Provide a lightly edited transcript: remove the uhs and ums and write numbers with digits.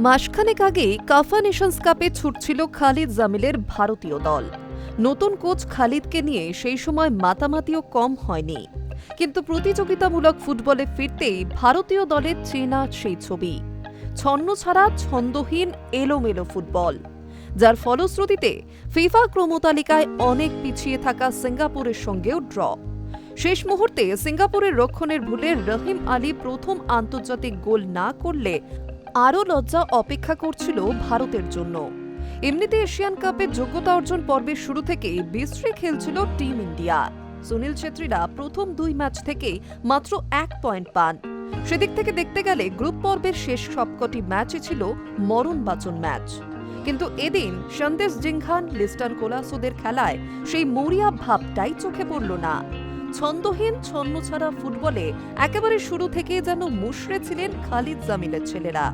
মাসখানেক আগেই কাফা নেশনস কাপে ছুটছিল খালিদ জামিলের ভারতীয় দল। নতুন কোচ খালিদকে নিয়ে সেই সময় মাতামাতিও কম হয়নি, কিন্তু প্রতিযোগিতামূলক ফুটবলে ফিরতেই ভারতীয় দলের চেনা সেই ছবি, ছন্নছাড়া ছন্দহীন এলোমেলো ফুটবল, যার ফলশ্রুতিতে ফিফা ক্রমতালিকায় অনেক পিছিয়ে থাকা সিঙ্গাপুরের সঙ্গেও ড্র। শেষ মুহূর্তে সিঙ্গাপুরের রক্ষণের ভুলে রহিম আলী প্রথম আন্তর্জাতিক গোল না করলে আরও লজ্জা অপেক্ষা করছিল ভারতের জন্য। এমনিতে এশিয়ান কাপের যোগ্যতা অর্জন পর্বের শুরু থেকেই বিশ্রী খেলছিল টিম ইন্ডিয়া। সুনীল ছেত্রীরা প্রথম 2 ম্যাচ থেকেই মাত্র 1 পয়েন্ট পান। সেদিক থেকে দেখতে গেলে গ্রুপ পর্বের শেষ সবকটি ম্যাচই ছিল মরণবাচন ম্যাচ। কিন্তু এদিন সন্দেশ জিংঘান লিস্টন কোলাসোদের খেলায় সেই মরিয়া ভাবটাই চোখে পড়ল না। ছন্দহীন ছন্নছাড়া ফুটবলে একেবারে শুরু থেকে যেন মুষড়ে ছিলেন খালিদ জামিলের ছেলেরা।